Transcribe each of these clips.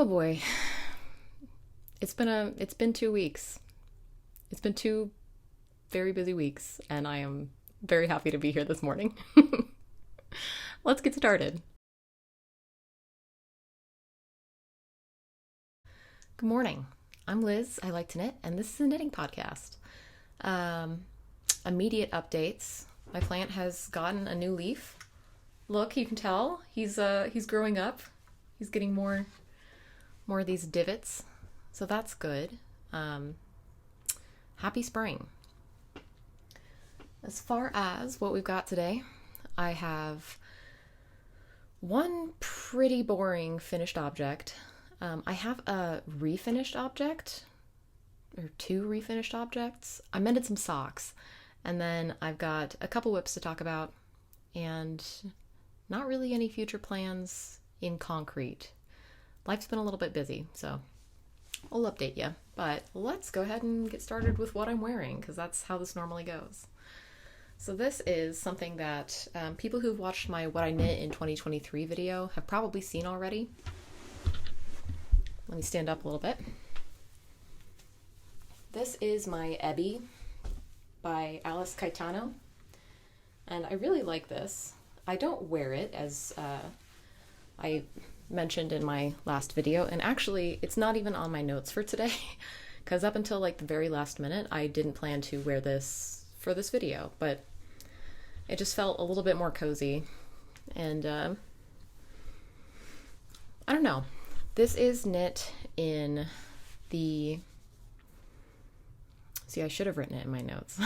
Oh boy. It's been 2 weeks. It's been 2 very busy weeks, and I am very happy to be here this morning. Let's get started. Good morning. I'm Liz. I like to knit, and this is a knitting podcast. Immediate updates. My plant has gotten a new leaf. Look, you can tell he's growing up. He's getting more of these divots, so that's good. Happy spring. As far as what we've got today, I have one pretty boring finished object. I have a refinished object, or 2 refinished objects. I mended some socks, and then I've got a couple whips to talk about, and not really any future plans in concrete. Life's been a little bit busy, so I'll update you. But let's go ahead and get started with what I'm wearing, because that's how this normally goes. So this is something that people who've watched my What I Knit in 2023 video have probably seen already. Let me stand up a little bit. This is my Ebbie by Alice Caetano, and I really like this. I don't wear it, as I mentioned in my last video, and actually it's not even on my notes for today, because up until like the very last minute I didn't plan to wear this for this video, but it just felt a little bit more cozy, and I don't know. This is knit in the... See, I should have written it in my notes.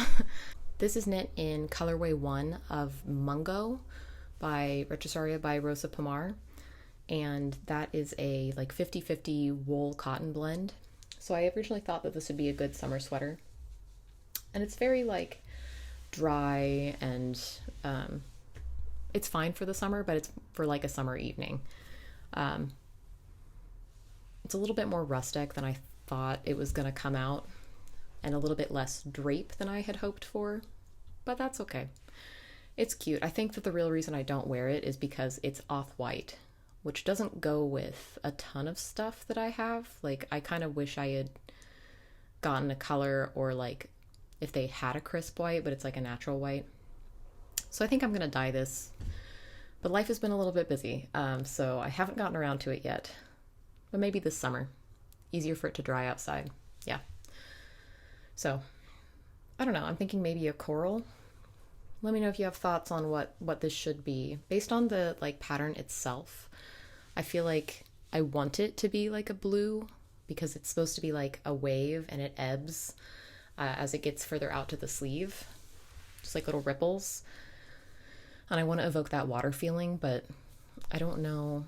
This is knit in colorway 1 of Mungo by Retrosaria by Rosa Pomar, and that is a like 50-50 wool cotton blend. So I originally thought that this would be a good summer sweater, and it's very like dry, and it's fine for the summer, but it's for like a summer evening. It's a little bit more rustic than I thought it was gonna come out, and a little bit less drape than I had hoped for, but that's okay. It's cute. I think that the real reason I don't wear it is because it's off-white, which doesn't go with a ton of stuff that I have. Like, I kind of wish I had gotten a color, or like if they had a crisp white, but it's like a natural white. So I think I'm gonna dye this, but life has been a little bit busy, so I haven't gotten around to it yet, but maybe this summer. Easier for it to dry outside. Yeah. So I don't know, I'm thinking maybe a coral. Let me know if you have thoughts on what this should be. Based on the like pattern itself, I feel like I want it to be like a blue, because it's supposed to be like a wave and it ebbs as it gets further out to the sleeve, just like little ripples. And I want to evoke that water feeling, but I don't know.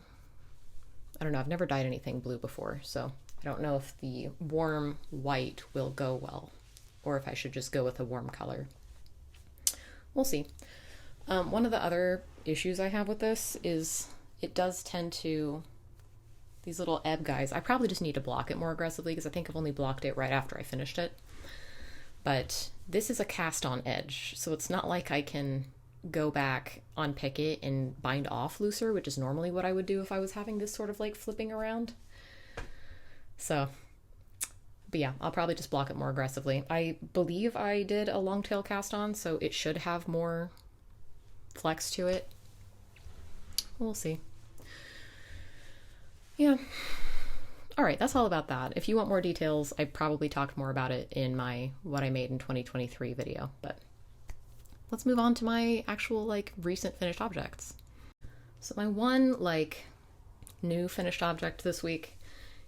I've never dyed anything blue before, so I don't know if the warm white will go well, or if I should just go with a warm color. We'll see. One of the other issues I have with this is it does tend to, these little ebb guys, I probably just need to block it more aggressively, because I think I've only blocked it right after I finished it. But this is a cast on edge, so it's not like I can go back, unpick it, and bind off looser, which is normally what I would do if I was having this sort of like flipping around. So, but yeah, I'll probably just block it more aggressively. I believe I did a long tail cast on, so it should have more flex to it. We'll see. Yeah. All right, that's all about that. If you want more details, I probably talked more about it in my What I Made in 2023 video, but let's move on to my actual like recent finished objects. So my one like new finished object this week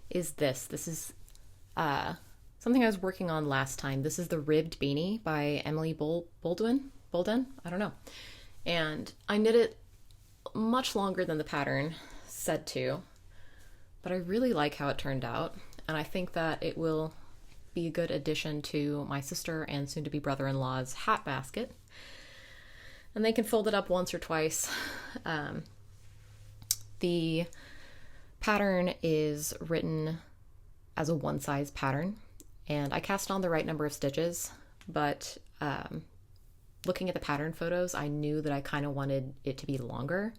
is this. This is something I was working on last time. This is the ribbed beanie by Emily Bolduan? I don't know. And I knit it much longer than the pattern said to, but I really like how it turned out, and I think that it will be a good addition to my sister and soon-to-be brother-in-law's hat basket. And they can fold it up once or twice. The pattern is written as a one-size pattern, and I cast on the right number of stitches, but looking at the pattern photos, I knew that I kind of wanted it to be longer.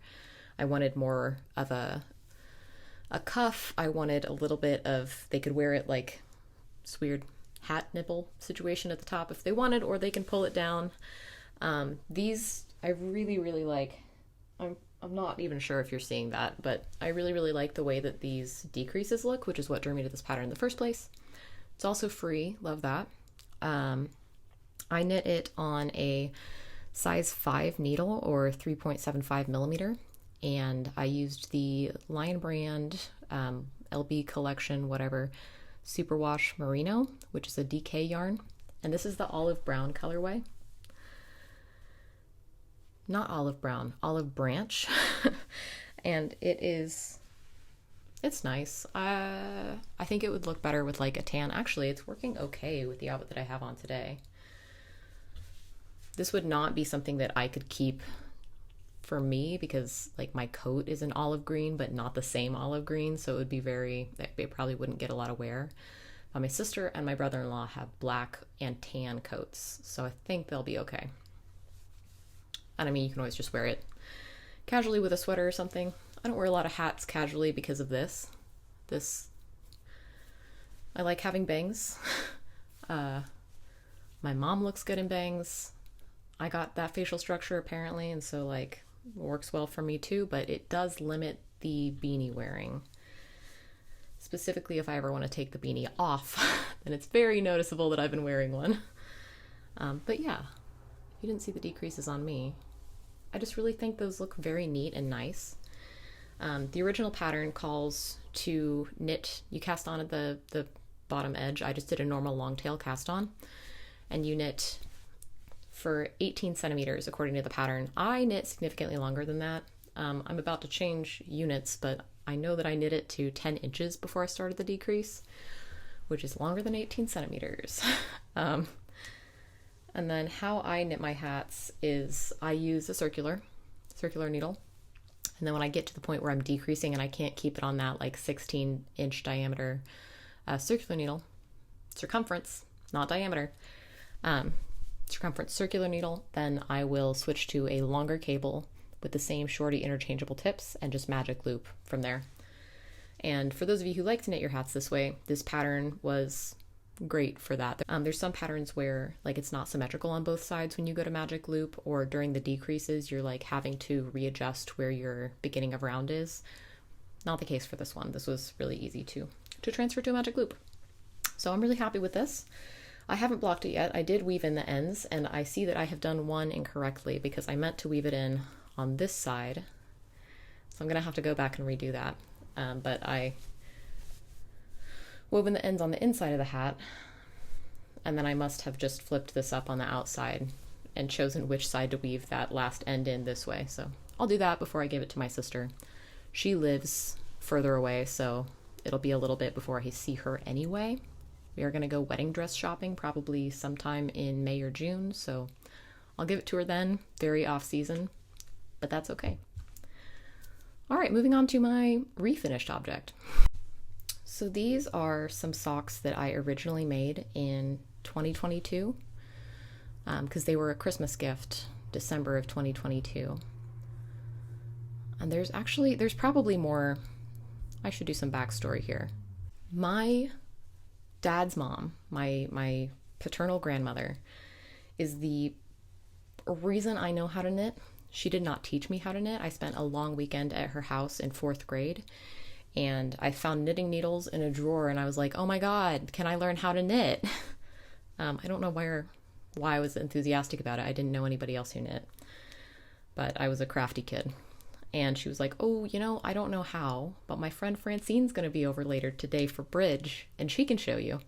I wanted more of a A cuff, I wanted a little bit of, they could wear it like this weird hat nipple situation at the top if they wanted, or they can pull it down. These I really, really like. I'm not even sure if you're seeing that, but I really, really like the way that these decreases look, which is what drew me to this pattern in the first place. It's also free, love that. I knit it on a size 5 needle, or 3.75 millimeter, and I used the Lion Brand LB collection, whatever, Superwash Merino, which is a DK yarn, and this is the olive brown colorway. Not olive brown, olive branch. And it's nice. I think it would look better with like a tan. Actually, it's working okay with the outfit that I have on today. This would not be something that I could keep for me because like my coat is an olive green, but not the same olive green. So it would be it probably wouldn't get a lot of wear. My sister and my brother-in-law have black and tan coats, so I think they'll be okay. And I mean, you can always just wear it casually with a sweater or something. I don't wear a lot of hats casually because of this. I like having bangs. My mom looks good in bangs. I got that facial structure apparently, and so like it works well for me too, but it does limit the beanie wearing. Specifically, if I ever want to take the beanie off, then it's very noticeable that I've been wearing one. But yeah, you didn't see the decreases on me. I just really think those look very neat and nice. The original pattern calls to knit. You cast on at the bottom edge. I just did a normal long tail cast on, and you knit for 18 centimeters according to the pattern. I knit significantly longer than that. I'm about to change units, but I know that I knit it to 10 inches before I started the decrease, which is longer than 18 centimeters. And then how I knit my hats is I use a circular needle. And then when I get to the point where I'm decreasing and I can't keep it on that like 16-inch diameter circular needle, circumference, not diameter, circumference circular needle, then I will switch to a longer cable with the same shorty interchangeable tips and just magic loop from there. And for those of you who like to knit your hats this way, this pattern was great for that. There's some patterns where like it's not symmetrical on both sides when you go to magic loop, or during the decreases you're like having to readjust where your beginning of round is. Not the case for this one. This was really easy to transfer to a magic loop. So I'm really happy with this. I haven't blocked it yet. I did weave in the ends, and I see that I have done one incorrectly because I meant to weave it in on this side. So I'm gonna have to go back and redo that. But I woven the ends on the inside of the hat, and then I must have just flipped this up on the outside and chosen which side to weave that last end in this way. So I'll do that before I give it to my sister. She lives further away, so it'll be a little bit before I see her anyway. We are going to go wedding dress shopping probably sometime in May or June, so I'll give it to her then. Very off season, but that's okay. All right, moving on to my refinished object. So these are some socks that I originally made in 2022 because they were a Christmas gift, December of 2022. And there's probably more. I should do some backstory here. My dad's mom, my paternal grandmother, is the reason I know how to knit. She did not teach me how to knit. I spent a long weekend at her house in 4th grade, and I found knitting needles in a drawer, and I was like, oh my God, can I learn how to knit? I don't know why I was enthusiastic about it. I didn't know anybody else who knit, but I was a crafty kid. And she was like, oh, I don't know how, but my friend Francine's going to be over later today for bridge, and she can show you.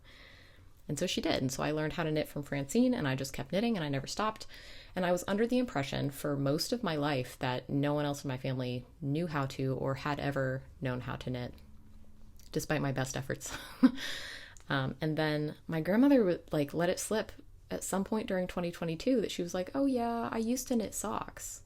And so she did. And so I learned how to knit from Francine, and I just kept knitting, and I never stopped. And I was under the impression for most of my life that no one else in my family knew how to or had ever known how to knit, despite my best efforts. And then my grandmother would let it slip at some point during 2022 that she was like, oh yeah, I used to knit socks.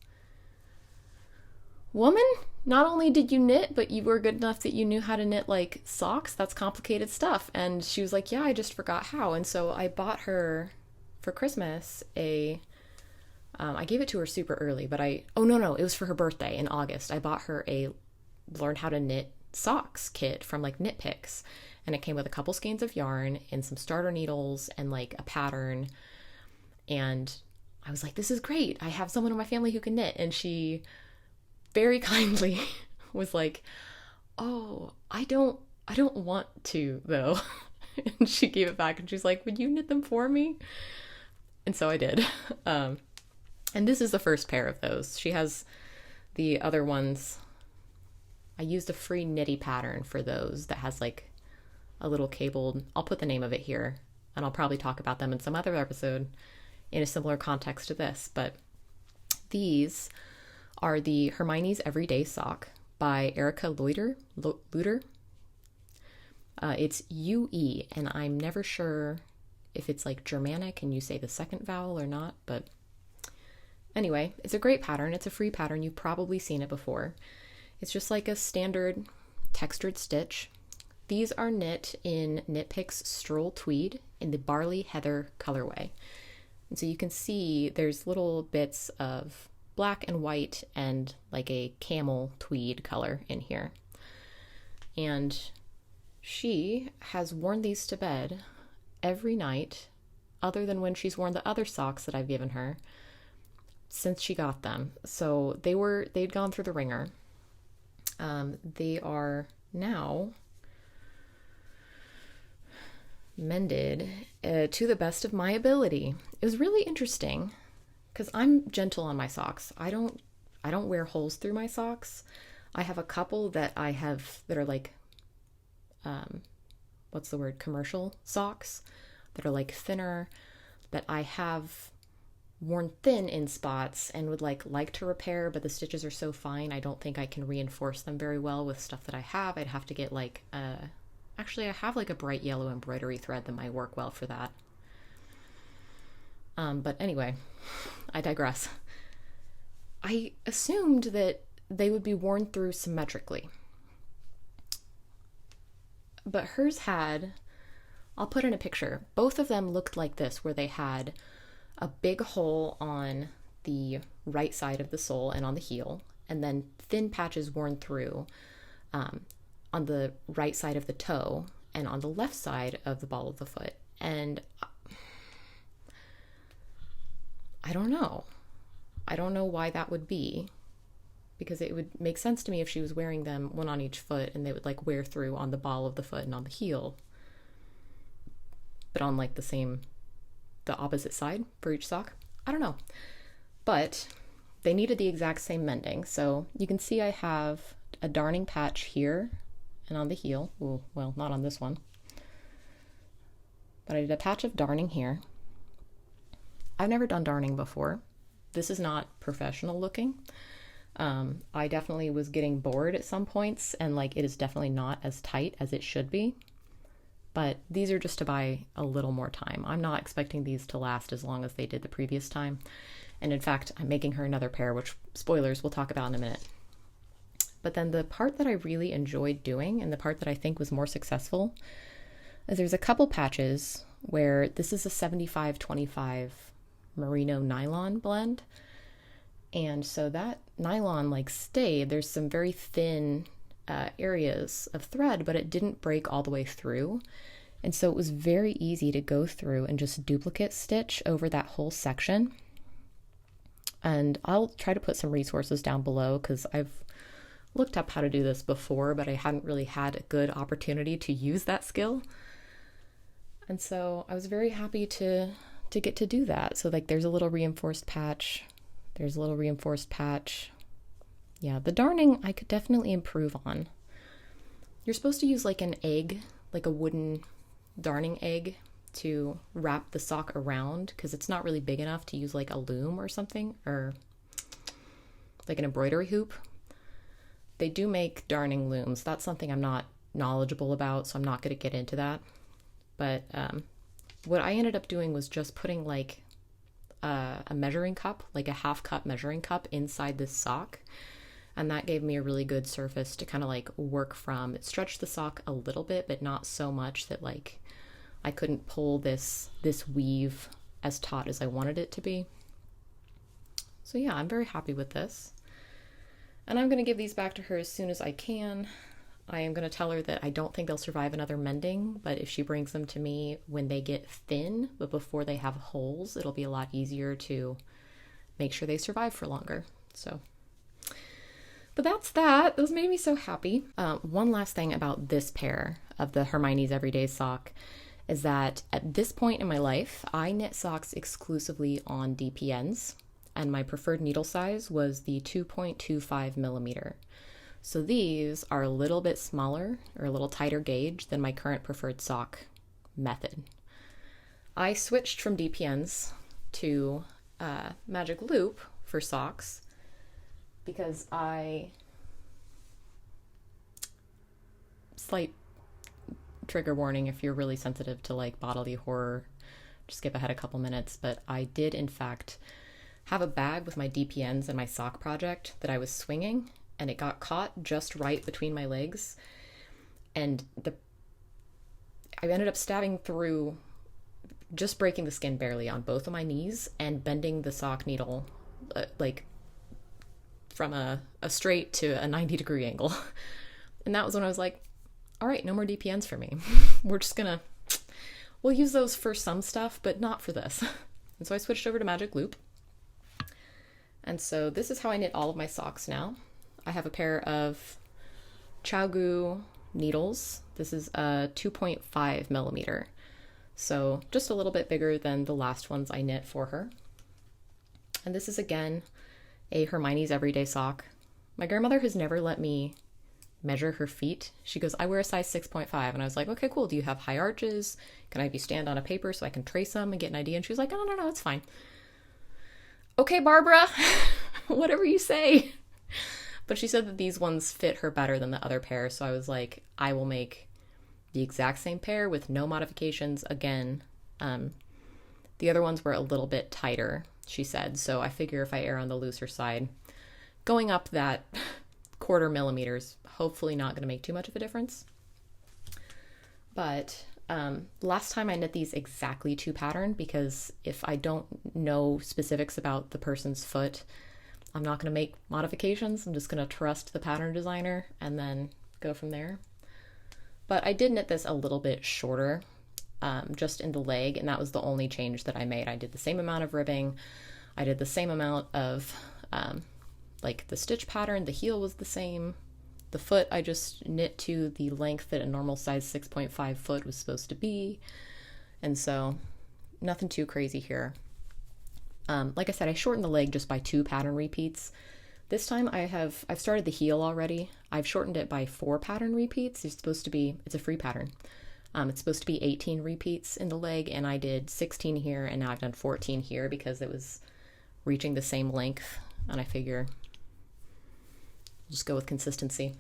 Woman, not only did you knit, but you were good enough that you knew how to knit socks. That's complicated stuff. And she was like, yeah, I just forgot how. And so I bought her for Christmas I gave it to her super early, but it was for her birthday in August. I bought her a learn how to knit socks kit from like Knitpicks, and it came with a couple skeins of yarn and some starter needles and like a pattern. And I was like, this is great. I have someone in my family who can knit. And she very kindly was like, oh, I don't want to though. And she gave it back and she's like, would you knit them for me? And so I did. And this is the first pair of those. She has the other ones. I used a free Knitty pattern for those that has like a little cabled, I'll put the name of it here, and I'll probably talk about them in some other episode in a similar context to this. But these are the Hermione's Everyday Sock by Erica Lueder. It's UE, and I'm never sure if it's like Germanic and you say the second vowel or not, but anyway, it's a great pattern. It's a free pattern. You've probably seen it before. It's just like a standard textured stitch. These are knit in Knitpicks Stroll Tweed in the Barley Heather colorway. And so you can see there's little bits of black and white and like a camel tweed color in here. And she has worn these to bed every night, other than when she's worn the other socks that I've given her, since she got them. So they'd gone through the ringer. They are now mended to the best of my ability. It was really interesting because I'm gentle on my socks. I don't wear holes through my socks. I have a couple that I have that are like, what's the word? Commercial socks that are like thinner, that I have worn thin in spots and would like to repair, but the stitches are so fine I don't think I can reinforce them very well with stuff that I have. I'd have to get like actually I have like a bright yellow embroidery thread that might work well for that. But anyway, I digress. I assumed that they would be worn through symmetrically, but hers had, I'll put in a picture, both of them looked like this, where they had a big hole on the right side of the sole and on the heel, and then thin patches worn through on the right side of the toe and on the left side of the ball of the foot. And I don't know. I don't know why that would be, because it would make sense to me if she was wearing them one on each foot and they would like wear through on the ball of the foot and on the heel, but on like the opposite side for each sock. I don't know, but they needed the exact same mending. So you can see I have a darning patch here and on the heel. Ooh, well, not on this one, but I did a patch of darning here. I've never done darning before. This is not professional looking. I definitely was getting bored at some points, and like it is definitely not as tight as it should be. But these are just to buy a little more time. I'm not expecting these to last as long as they did the previous time. And in fact, I'm making her another pair, which, spoilers, we'll talk about in a minute. But then the part that I really enjoyed doing, and the part that I think was more successful, is there's a couple patches where this is a 75-25 merino nylon blend. And so that nylon like stayed. There's some very thin areas of thread, but it didn't break all the way through. And so it was very easy to go through and just duplicate stitch over that whole section. And I'll try to put some resources down below because I've looked up how to do this before, but I hadn't really had a good opportunity to use that skill. And so I was very happy to get to do that. So like there's a little reinforced patch. There's a little reinforced patch. Yeah, the darning I could definitely improve on. You're supposed to use like an egg, like a wooden darning egg, to wrap the sock around because it's not really big enough to use like a loom or something, or like an embroidery hoop. They do make darning looms. That's something I'm not knowledgeable about, so I'm not going to get into that. But what I ended up doing was just putting like a measuring cup, like a half cup measuring cup inside this sock. And that gave me a really good surface to kind of like work from. It stretched the sock a little bit, but not so much that like I couldn't pull this weave as taut as I wanted it to be. So yeah, I'm very happy with this. And I'm going to give these back to her as soon as I can. I am going to tell her that I don't think they'll survive another mending, but if she brings them to me when they get thin, but before they have holes, it'll be a lot easier to make sure they survive for longer. So, but that's that. Those made me so happy. One last thing about this pair of the Hermione's Everyday sock is that at this point in my life, I knit socks exclusively on DPNs, and my preferred needle size was the 2.25 millimeter. So these are a little bit smaller or a little tighter gauge than my current preferred sock method. I switched from DPNs to Magic Loop for socks because slight trigger warning if you're really sensitive to like bodily horror, just skip ahead a couple minutes, but I did in fact have a bag with my DPNs and my sock project that I was swinging, and it got caught just right between my legs, and I ended up stabbing through, just breaking the skin barely on both of my knees and bending the sock needle like from a straight to a 90-degree angle. And that was when I was like, all right, no more DPNs for me. We'll use those for some stuff, but not for this. And so I switched over to Magic Loop. And so this is how I knit all of my socks now. I have a pair of Chow needles. This is a 2.5 millimeter. So just a little bit bigger than the last ones I knit for her. And this is again a Hermione's Everyday sock. My grandmother has never let me measure her feet. She goes, I wear a size 6.5. And I was like, okay, cool. Do you have high arches? Can I have you stand on a paper so I can trace them and get an idea? And she was like, no, it's fine. Okay, Barbara, whatever you say. But she said that these ones fit her better than the other pair. So I was like, I will make the exact same pair with no modifications again. The other ones were a little bit tighter, she said. So I figure if I err on the looser side, going up that 1/4 millimeters, hopefully not going to make too much of a difference. But last time I knit these exactly to pattern, because if I don't know specifics about the person's foot, I'm not going to make modifications. I'm just going to trust the pattern designer and then go from there. But I did knit this a little bit shorter, just in the leg, and that was the only change that I made. I did the same amount of ribbing. I did the same amount of like the stitch pattern. The heel was the same. The foot I just knit to the length that a normal size 6.5 foot was supposed to be. And so nothing too crazy here. Like I said, I shortened the leg just by 2 pattern repeats. This time I've started the heel already. I've shortened it by 4 pattern repeats. It's a free pattern. It's supposed to be 18 repeats in the leg, and I did 16 here, and now I've done 14 here because it was reaching the same length, and I figure I'll just go with consistency.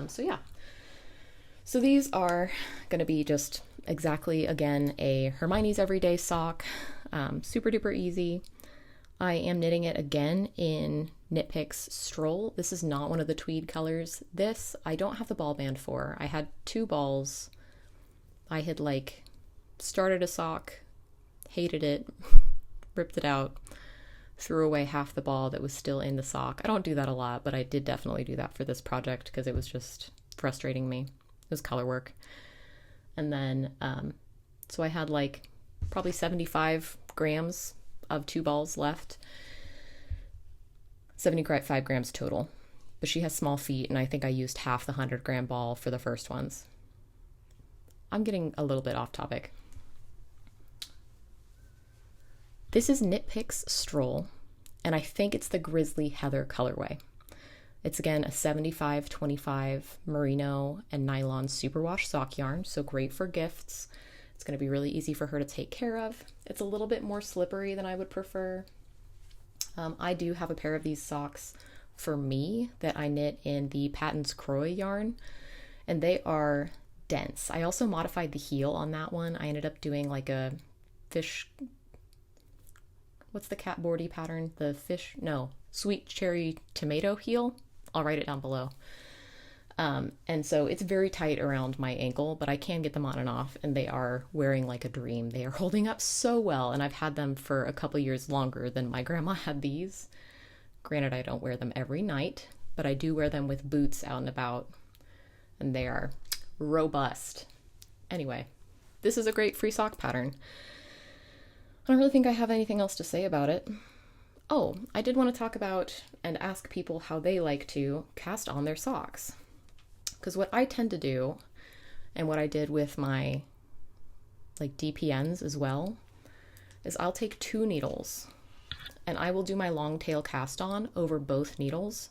So yeah. So these are going to be just exactly, again, a Hermione's Everyday sock. Super duper easy. I am knitting it again in Knitpicks Stroll. This is not one of the tweed colors. This I don't have the ball band for. I had 2 balls. I had like started a sock, hated it, ripped it out, threw away half the ball that was still in the sock. I don't do that a lot, but I did definitely do that for this project because it was just frustrating me. It was color work. And then, so I had like probably 75 grams of 2 balls left. 75 grams total. But she has small feet, and I think I used half the 100-gram ball for the first ones. I'm getting a little bit off topic. This is Knitpicks Stroll, and I think it's the Grizzly Heather colorway. It's again a 75-25 merino and nylon superwash sock yarn, so great for gifts. It's going to be really easy for her to take care of. It's a little bit more slippery than I would prefer. I do have a pair of these socks for me that I knit in the Patton's Croy yarn, and they are dense. I also modified the heel on that one. I ended up doing like a fish, what's the cat boardy pattern? Sweet cherry tomato heel. I'll write it down below. And so it's very tight around my ankle, but I can get them on and off, and they are wearing like a dream. They are holding up so well, and I've had them for a couple years longer than my grandma had these. Granted, I don't wear them every night, but I do wear them with boots out and about. and they are robust. Anyway, this is a great free sock pattern. I don't really think I have anything else to say about it. Oh, I did want to talk about and ask people how they like to cast on their socks. Because what I tend to do, and what I did with my like DPNs as well, is I'll take 2 needles and I will do my long tail cast on over both needles.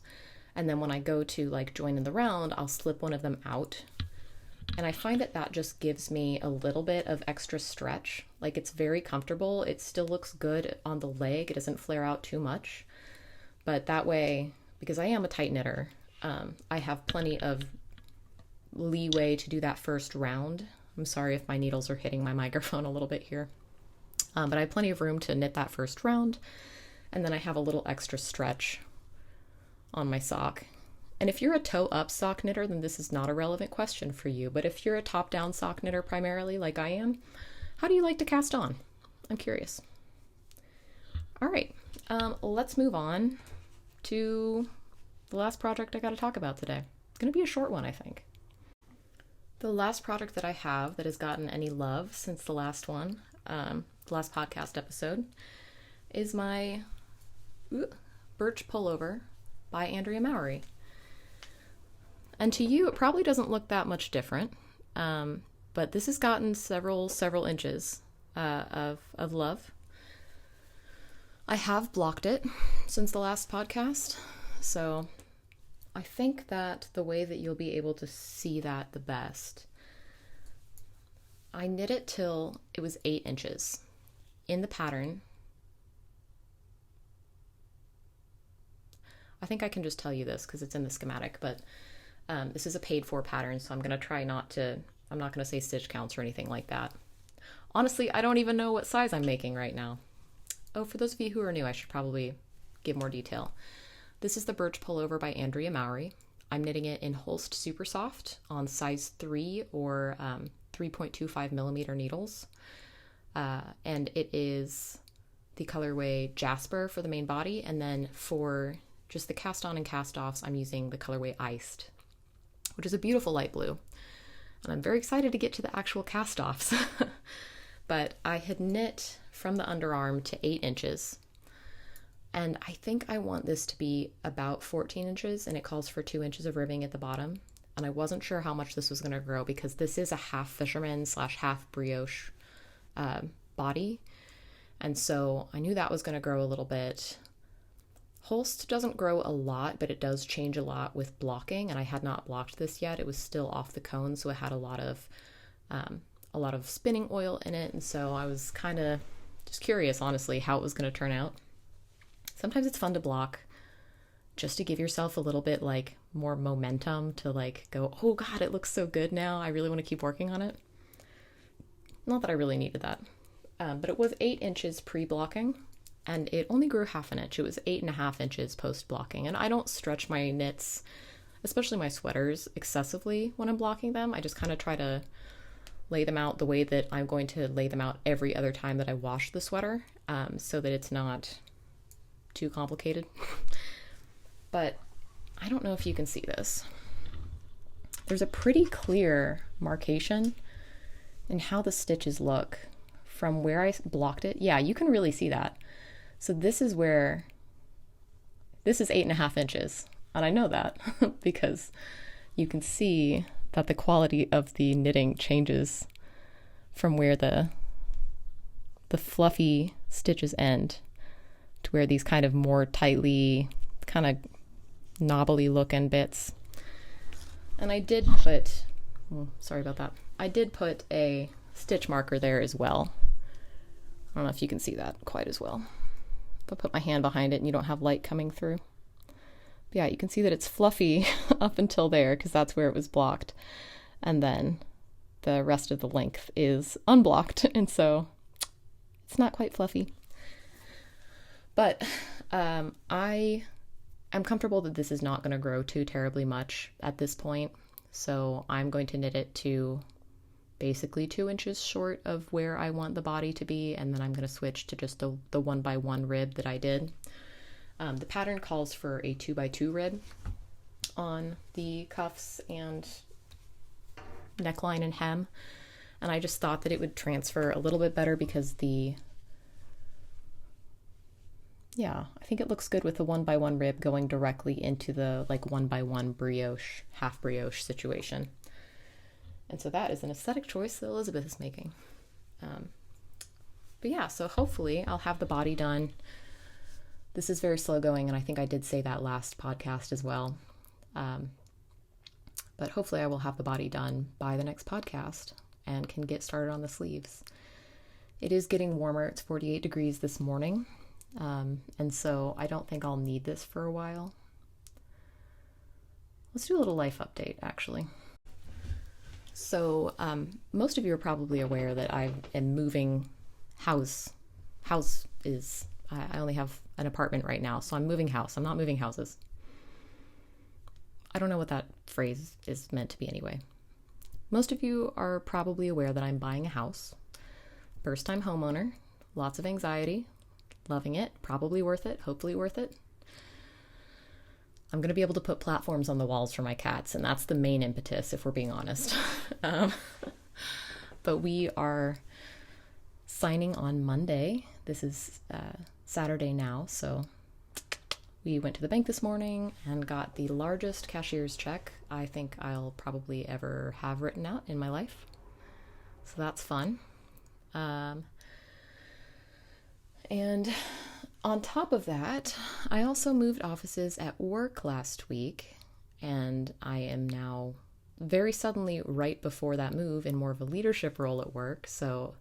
And then when I go to like join in the round, I'll slip one of them out. And I find that that just gives me a little bit of extra stretch. Like, it's very comfortable. It still looks good on the leg. It doesn't flare out too much. But that way, because I am a tight knitter, I have plenty of leeway to do that first round. I'm sorry if my needles are hitting my microphone a little bit here. But I have plenty of room to knit that first round. And then I have a little extra stretch on my sock. And if you're a toe-up sock knitter, then this is not a relevant question for you. But if you're a top-down sock knitter primarily, like I am, how do you like to cast on? I'm curious. All right, let's move on to the last project I got to talk about today. It's going to be a short one, I think. The last project that I have that has gotten any love since the last one, the last podcast episode, is my Birch Pullover by Andrea Mowry. And to you, it probably doesn't look that much different, but this has gotten several inches of love. I have blocked it since the last podcast, so I think that the way that you'll be able to see that the best, I knit it till it was 8 inches in the pattern. I think I can just tell you this because it's in the schematic, but this is a paid for pattern, so I'm going to try I'm not going to say stitch counts or anything like that. Honestly, I don't even know what size I'm making right now. Oh, for those of you who are new, I should probably give more detail. This is the Birch Pullover by Andrea Mowry. I'm knitting it in Holst Supersoft on size 3 or 3.25 millimeter needles. And it is the colorway Jasper for the main body, and then for just the cast on and cast offs, I'm using the colorway Iced, which is a beautiful light blue. And I'm very excited to get to the actual cast offs. But I had knit from the underarm to 8 inches. And I think I want this to be about 14 inches, and it calls for 2 inches of ribbing at the bottom. And I wasn't sure how much this was going to grow because this is a half fisherman / half brioche body. And so I knew that was going to grow a little bit. Holst doesn't grow a lot, but it does change a lot with blocking, and I had not blocked this yet. It was still off the cone, so it had a lot of spinning oil in it, and so I was kind of just curious, honestly, how it was going to turn out. Sometimes it's fun to block just to give yourself a little bit like more momentum to like go, oh God, it looks so good now. I really want to keep working on it. Not that I really needed that, but it was 8 inches pre-blocking. And it only grew half an inch. It was 8.5 inches post-blocking. And I don't stretch my knits, especially my sweaters, excessively when I'm blocking them. I just kind of try to lay them out the way that I'm going to lay them out every other time that I wash the sweater, so that it's not too complicated. But I don't know if you can see this. There's a pretty clear marcation in how the stitches look from where I blocked it. Yeah, you can really see that. So this is 8.5 inches. And I know that because you can see that the quality of the knitting changes from where the fluffy stitches end to where these kind of more tightly, kind of knobbly looking bits. And I did put, sorry about that. I did put a stitch marker there as well. I don't know if you can see that quite as well. If I put my hand behind it and you don't have light coming through. But yeah, you can see that it's fluffy up until there because that's where it was blocked. And then the rest of the length is unblocked, and so it's not quite fluffy. But I am comfortable that this is not going to grow too terribly much at this point. So I'm going to knit it to basically 2 inches short of where I want the body to be, and then I'm going to switch to just the 1x1 rib that I did. The pattern calls for a 2x2 rib on the cuffs and neckline and hem. And I just thought that it would transfer a little bit better because I think it looks good with the 1x1 rib going directly into the like 1x1 brioche, half brioche situation. And so that is an aesthetic choice that Elizabeth is making. But yeah, so hopefully I'll have the body done. This is very slow going, and I think I did say that last podcast as well. But hopefully I will have the body done by the next podcast and can get started on the sleeves. It is getting warmer. It's 48 degrees this morning. And so I don't think I'll need this for a while. Let's do a little life update, actually. So most of you are probably aware that I am moving house. I only have an apartment right now, so I'm moving house. I'm not moving houses. I don't know what that phrase is meant to be anyway. Most of you are probably aware that I'm buying a house. First time homeowner, lots of anxiety, loving it, probably worth it, hopefully worth it. I'm going to be able to put platforms on the walls for my cats, and that's the main impetus, if we're being honest. But we are signing on Monday. This is Saturday now, so we went to the bank this morning and got the largest cashier's check I think I'll probably ever have written out in my life. So that's fun. And on top of that, I also moved offices at work last week, and I am now very suddenly right before that move in more of a leadership role at work. So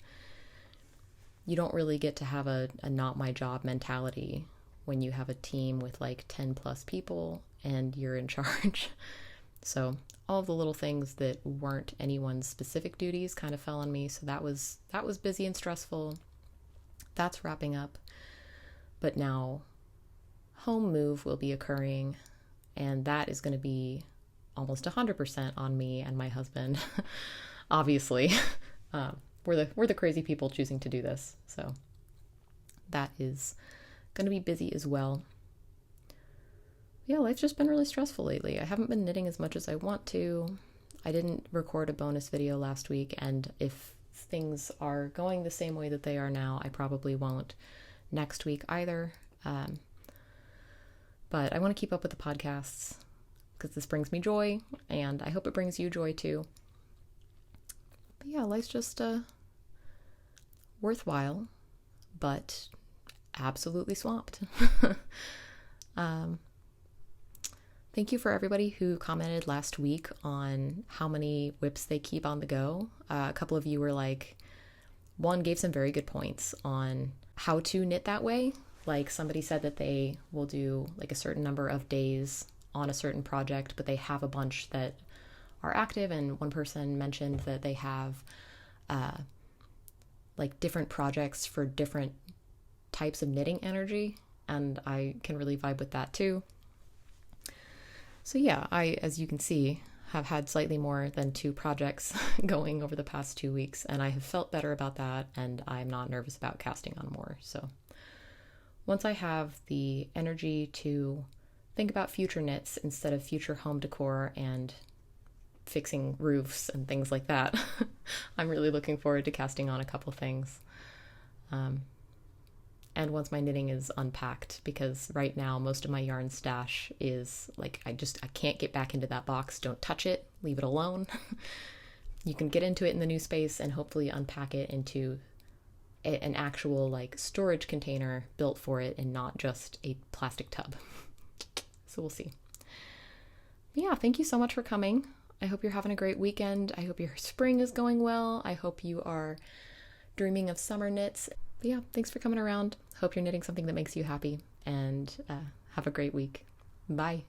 you don't really get to have a not my job mentality when you have a team with like 10 plus people and you're in charge. So all of the little things that weren't anyone's specific duties kind of fell on me. So that was busy and stressful. That's wrapping up. But now home move will be occurring, and that is going to be almost 100% on me and my husband. Obviously, we're the crazy people choosing to do this. So that is going to be busy as well. Yeah, life's just been really stressful lately. I haven't been knitting as much as I want to. I didn't record a bonus video last week, and if things are going the same way that they are now, I probably won't next week either. But I want to keep up with the podcasts because this brings me joy, and I hope it brings you joy too. But yeah, life's just worthwhile, but absolutely swamped. Thank you for everybody who commented last week on how many whips they keep on the go. A couple of you were like, one gave some very good points on how to knit that way. Like somebody said that they will do like a certain number of days on a certain project, but they have a bunch that are active. And one person mentioned that they have like different projects for different types of knitting energy. And I can really vibe with that too. So yeah, I, as you can see, have had slightly more than 2 projects going over the past 2 weeks, and I have felt better about that, and I'm not nervous about casting on more. So once I have the energy to think about future knits instead of future home decor and fixing roofs and things like that, I'm really looking forward to casting on a couple things. And once my knitting is unpacked, because right now most of my yarn stash is like, I can't get back into that box. Don't touch it. Leave it alone. You can get into it in the new space and hopefully unpack it into an actual like storage container built for it and not just a plastic tub. So we'll see. But yeah, thank you so much for coming. I hope you're having a great weekend. I hope your spring is going well. I hope you are dreaming of summer knits. But yeah, thanks for coming around. Hope you're knitting something that makes you happy, and have a great week. Bye.